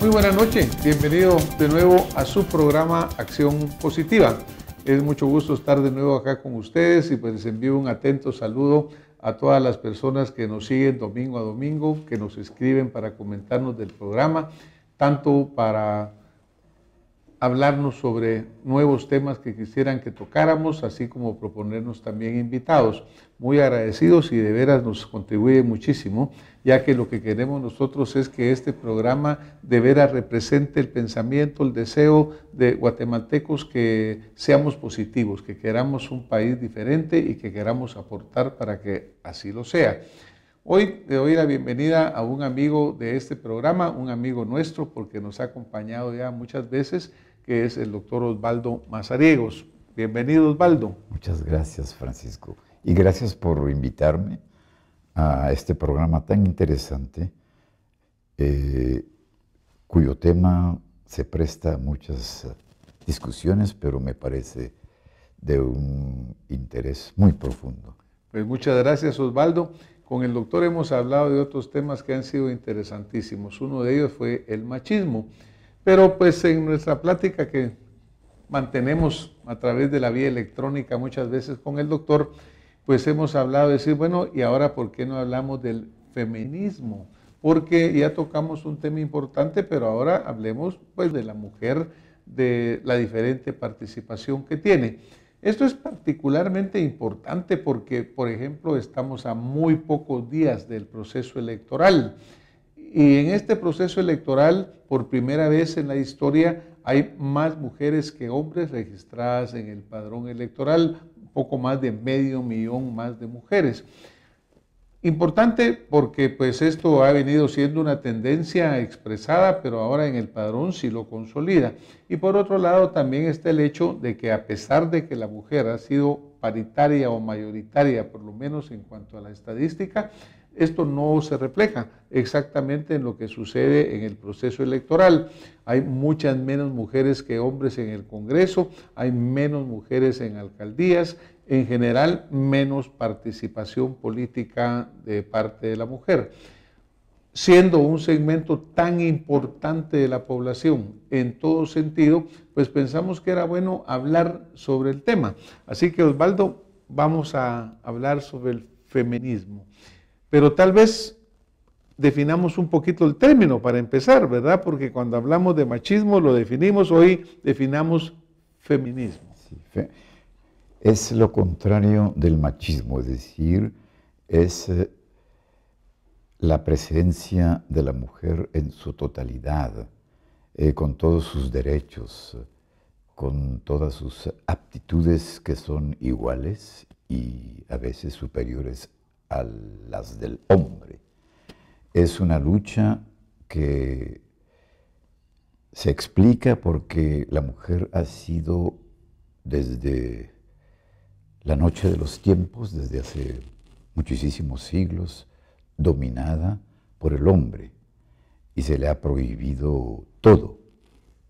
Muy buena noche, bienvenido de nuevo a su programa Acción Positiva. Es mucho gusto estar de nuevo acá con ustedes y pues les envío un atento saludo a todas las personas que nos siguen domingo a domingo, que nos escriben para comentarnos del programa, tanto para hablarnos sobre nuevos temas que quisieran que tocáramos, así como proponernos también invitados. Muy agradecidos y de veras nos contribuye muchísimo, ya que lo que queremos nosotros es que este programa de veras represente el pensamiento, el deseo de guatemaltecos, que seamos positivos, que queramos un país diferente y que queramos aportar para que así lo sea. Hoy le doy la bienvenida a un amigo de este programa, un amigo nuestro, porque nos ha acompañado ya muchas veces, que es el doctor Osvaldo Mazariegos. Bienvenido, Osvaldo. Muchas gracias, Francisco. Y gracias por invitarme a este programa tan interesante, cuyo tema se presta a muchas discusiones, pero me parece de un interés muy profundo. Pues muchas gracias, Osvaldo. Con el doctor hemos hablado de otros temas que han sido interesantísimos. Uno de ellos fue el machismo. Pero pues en nuestra plática que mantenemos a través de la vía electrónica muchas veces con el doctor, pues hemos hablado de decir, bueno, ¿y ahora por qué no hablamos del feminismo? Porque ya tocamos un tema importante, pero ahora hablemos pues de la mujer, de la diferente participación que tiene. Esto es particularmente importante porque, por ejemplo, estamos a muy pocos días del proceso electoral. Y en este proceso electoral, por primera vez en la historia, hay más mujeres que hombres registradas en el padrón electoral, un poco más de 500,000 más de mujeres. Importante porque pues esto ha venido siendo una tendencia expresada, pero ahora en el padrón sí lo consolida. Y por otro lado también está el hecho de que a pesar de que la mujer ha sido paritaria o mayoritaria, por lo menos en cuanto a la estadística, esto no se refleja exactamente en lo que sucede en el proceso electoral. Hay muchas menos mujeres que hombres en el Congreso, hay menos mujeres en alcaldías, en general menos participación política de parte de la mujer. Siendo un segmento tan importante de la población en todo sentido, pues pensamos que era bueno hablar sobre el tema. Así que, Osvaldo, vamos a hablar sobre el feminismo. Pero tal vez definamos un poquito el término para empezar, ¿verdad? Porque cuando hablamos de machismo lo definimos, hoy definamos feminismo. Sí, es lo contrario del machismo, es decir, es la presencia de la mujer en su totalidad, con todos sus derechos, con todas sus aptitudes que son iguales y a veces superiores a las del hombre. Es una lucha que se explica porque la mujer ha sido desde la noche de los tiempos, desde hace muchísimos siglos, dominada por el hombre y se le ha prohibido todo,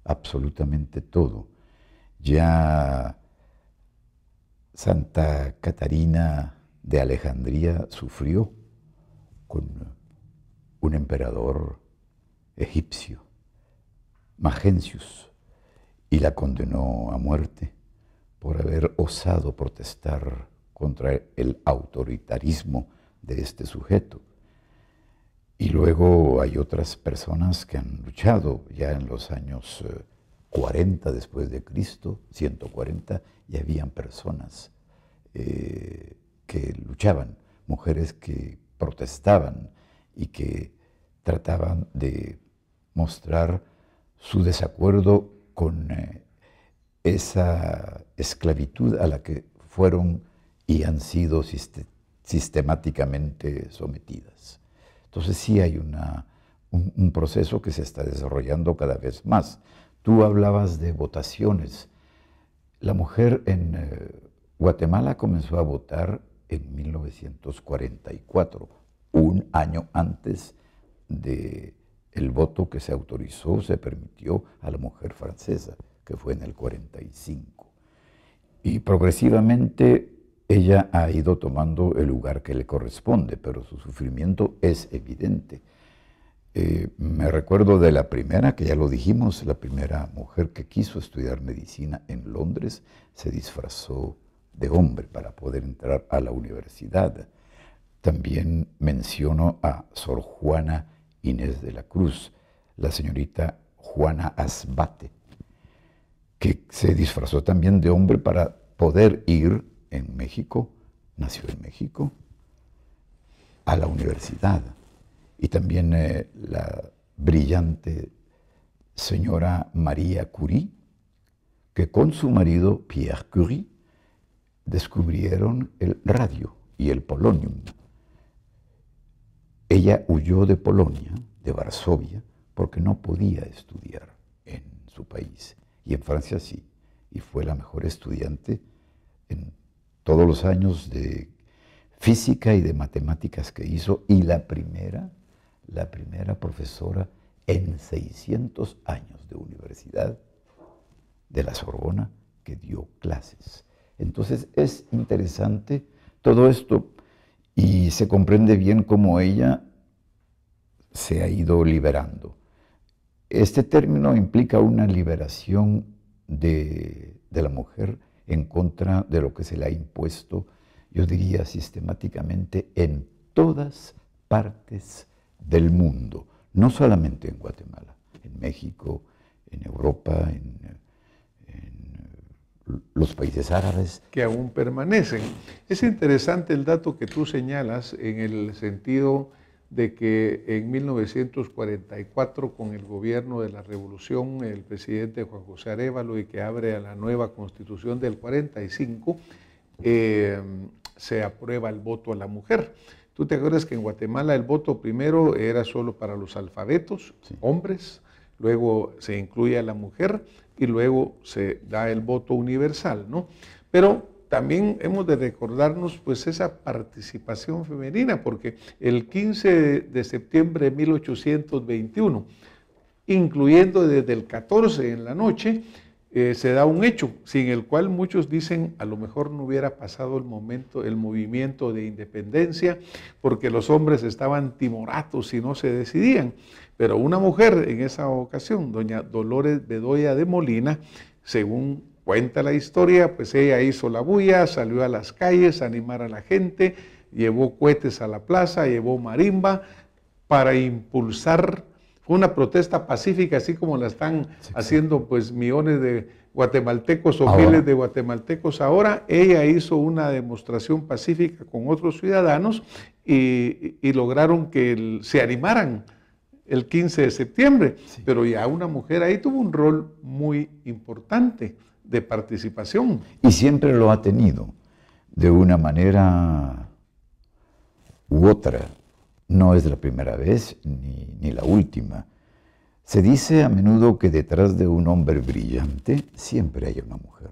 absolutamente todo. Ya Santa Catarina de Alejandría sufrió con un emperador egipcio, Magencius, y la condenó a muerte por haber osado protestar contra el autoritarismo de este sujeto. Y luego hay otras personas que han luchado ya en los años 40 después de Cristo, 140, y habían personas que luchaban, mujeres que protestaban y que trataban de mostrar su desacuerdo con esa esclavitud a la que fueron y han sido sistemáticamente sometidas. Entonces sí hay un proceso que se está desarrollando cada vez más. Tú hablabas de votaciones. La mujer en Guatemala comenzó a votar en 1944, un año antes del voto que se autorizó, se permitió a la mujer francesa, que fue en el 45. Y progresivamente ella ha ido tomando el lugar que le corresponde, pero su sufrimiento es evidente. Me recuerdo de la primera, que ya lo dijimos, la primera mujer que quiso estudiar medicina en Londres se disfrazó de hombre para poder entrar a la universidad. También menciono a Sor Juana Inés de la Cruz, la señorita Juana Asbate, que se disfrazó también de hombre para poder ir en México, nació en México, a la universidad. Y también la brillante señora María Curie, que con su marido Pierre Curie descubrieron el radio y el polonium. Ella huyó de Polonia, de Varsovia, porque no podía estudiar en su país. Y en Francia sí. Y fue la mejor estudiante en todos los años de física y de matemáticas que hizo. Y la primera profesora en 600 años de universidad de la Sorbona que dio clases. Entonces es interesante todo esto y se comprende bien cómo ella se ha ido liberando. Este término implica una liberación de la mujer en contra de lo que se le ha impuesto, yo diría sistemáticamente, en todas partes del mundo, no solamente en Guatemala, en México, en Europa, en los países árabes. Que aún permanecen. Es interesante el dato que tú señalas en el sentido de que en 1944, con el gobierno de la Revolución, el presidente Juan José Arévalo, y que abre a la nueva Constitución del 45, se aprueba el voto a la mujer. Tú te acuerdas que en Guatemala el voto primero era solo para los alfabetos, sí, hombres, luego se incluye a la mujer y luego se da el voto universal, ¿no? Pero también hemos de recordarnos pues esa participación femenina, porque el 15 de septiembre de 1821, incluyendo desde el 14 en la noche, se da un hecho sin el cual muchos dicen a lo mejor no hubiera pasado el movimiento de independencia, porque los hombres estaban timoratos y no se decidían. Pero una mujer en esa ocasión, doña Dolores Bedoya de Molina, según cuenta la historia, pues ella hizo la bulla, salió a las calles a animar a la gente, llevó cohetes a la plaza, llevó marimba para impulsar. Fue una protesta pacífica, así como la están haciendo pues millones de guatemaltecos o miles de guatemaltecos ahora. Ella hizo una demostración pacífica con otros ciudadanos y lograron que se animaran el 15 de septiembre. Sí. Pero ya una mujer ahí tuvo un rol muy importante de participación. Y siempre lo ha tenido, de una manera u otra. No es la primera vez ni la última. Se dice a menudo que detrás de un hombre brillante siempre hay una mujer.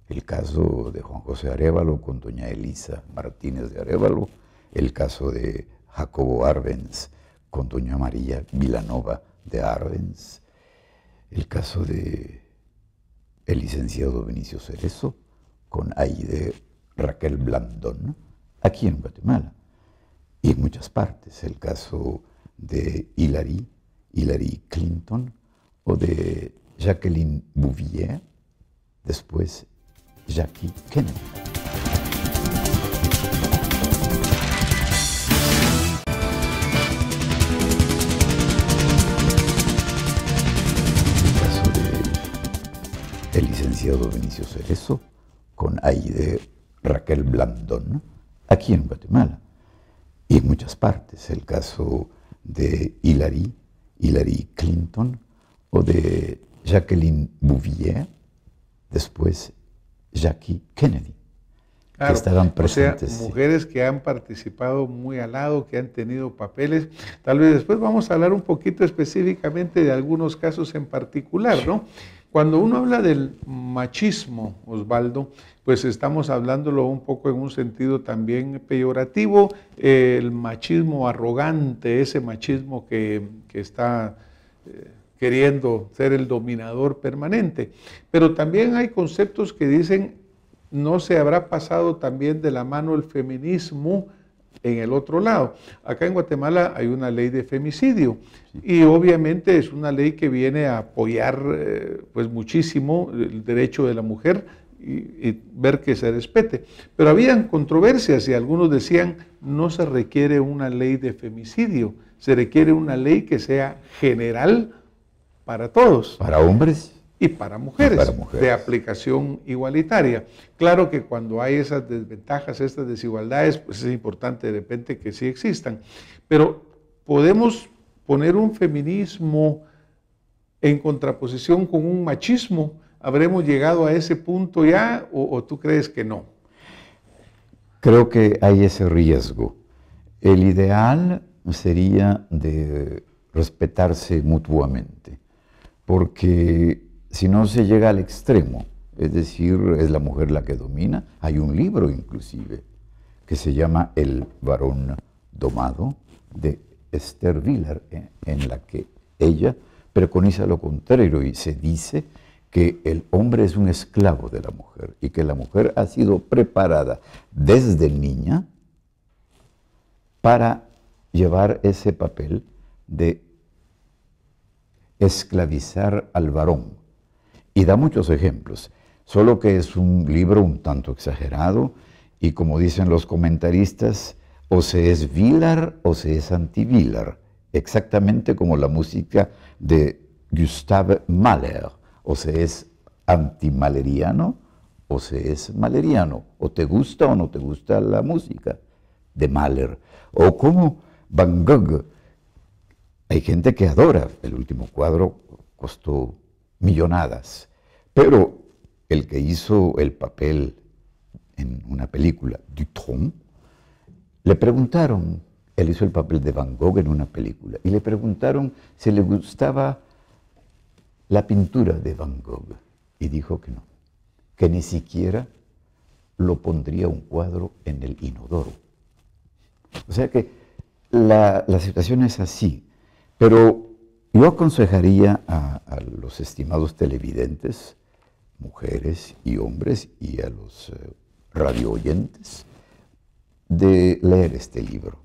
El caso de Juan José Arévalo con doña Elisa Martínez de Arévalo, el caso de Jacobo Arbenz con doña María Vilanova de Arbenz, el caso de el licenciado Benicio Cerezo con Aide Raquel Blandón, aquí en Guatemala. Y en muchas partes, el caso de Hillary Clinton o de Jacqueline Bouvier, después Jackie Kennedy. El caso de el licenciado Benicio Cerezo con Aide Raquel Blandón, aquí en Guatemala. Y en muchas partes, el caso de Hillary Clinton o de Jacqueline Bouvier, después Jackie Kennedy, claro, que estaban presentes. O sea, mujeres que han participado muy al lado, que han tenido papeles. Tal vez después vamos a hablar un poquito específicamente de algunos casos en particular, ¿no? Cuando uno habla del machismo, Osvaldo, pues estamos hablándolo un poco en un sentido también peyorativo, el machismo arrogante, ese machismo que está queriendo ser el dominador permanente. Pero también hay conceptos que dicen, no se habrá pasado también de la mano el feminismo en el otro lado. Acá en Guatemala hay una ley de femicidio y obviamente es una ley que viene a apoyar pues muchísimo el derecho de la mujer y ver que se respete. Pero habían controversias y algunos decían no se requiere una ley de femicidio, se requiere una ley que sea general para todos. Para hombres Y para mujeres, de aplicación igualitaria. Claro que cuando hay esas desventajas, estas desigualdades, pues es importante de repente que sí existan. Pero podemos poner un feminismo en contraposición con un machismo. ¿Habremos llegado a ese punto ya o tú crees que no? Creo que hay ese riesgo. El ideal sería de respetarse mutuamente, porque si no se llega al extremo, es decir, es la mujer la que domina. Hay un libro inclusive que se llama El varón domado, de Esther Vilar, en la que ella preconiza lo contrario y se dice que el hombre es un esclavo de la mujer y que la mujer ha sido preparada desde niña para llevar ese papel de esclavizar al varón. Y da muchos ejemplos, solo que es un libro un tanto exagerado y como dicen los comentaristas, o se es Vilar o se es anti-Vilar, exactamente como la música de Gustave Mahler, o se es anti-maleriano o se es maleriano, o te gusta o no te gusta la música de Mahler, o como Van Gogh. Hay gente que adora, el último cuadro costó millonadas, pero el que hizo el papel en una película, Dutront, le preguntaron, él hizo el papel de Van Gogh en una película, y le preguntaron si le gustaba la pintura de Van Gogh, y dijo que no, que ni siquiera lo pondría un cuadro en el inodoro. O sea que la situación es así, pero yo aconsejaría a los estimados televidentes, mujeres y hombres, y a los radio oyentes, de leer este libro,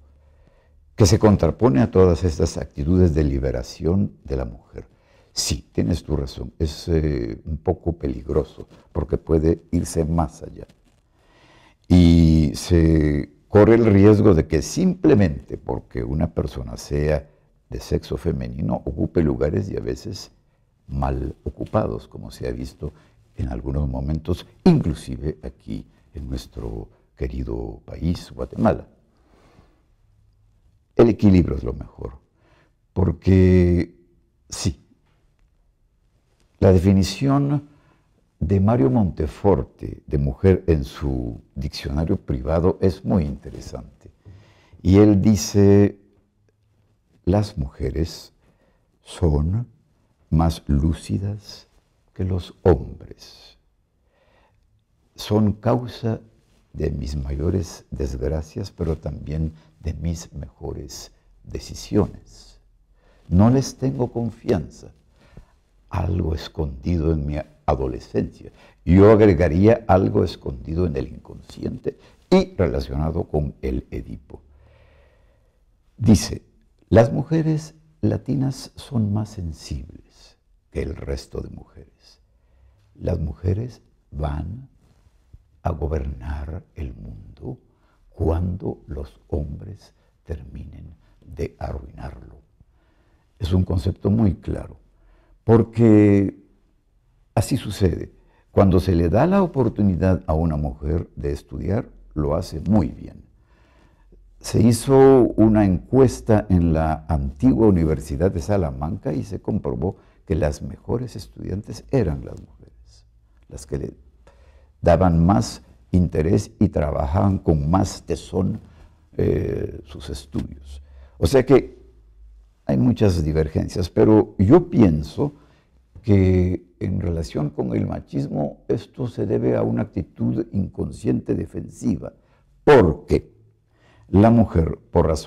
que se contrapone a todas estas actitudes de liberación de la mujer. Sí, tienes tu razón, es un poco peligroso, porque puede irse más allá. Y se corre el riesgo de que simplemente porque una persona sea de sexo femenino ocupe lugares y a veces mal ocupados, como se ha visto en algunos momentos, inclusive aquí en nuestro querido país, Guatemala. El equilibrio es lo mejor, porque sí, la definición de Mario Monteforte de mujer en su diccionario privado es muy interesante. Y él dice, las mujeres son más lúcidas que los hombres. Son causa de mis mayores desgracias, pero también de mis mejores decisiones. No les tengo confianza. Algo escondido en mi adolescencia. Yo agregaría algo escondido en el inconsciente y relacionado con el Edipo. Dice, las mujeres latinas son más sensibles que el resto de mujeres. Las mujeres van a gobernar el mundo cuando los hombres terminen de arruinarlo. Es un concepto muy claro, porque así sucede. Cuando se le da la oportunidad a una mujer de estudiar, lo hace muy bien. Se hizo una encuesta en la antigua Universidad de Salamanca y se comprobó que las mejores estudiantes eran las mujeres, las que le daban más interés y trabajaban con más tesón sus estudios. O sea que hay muchas divergencias, pero yo pienso que en relación con el machismo esto se debe a una actitud inconsciente defensiva, porque la mujer, por razón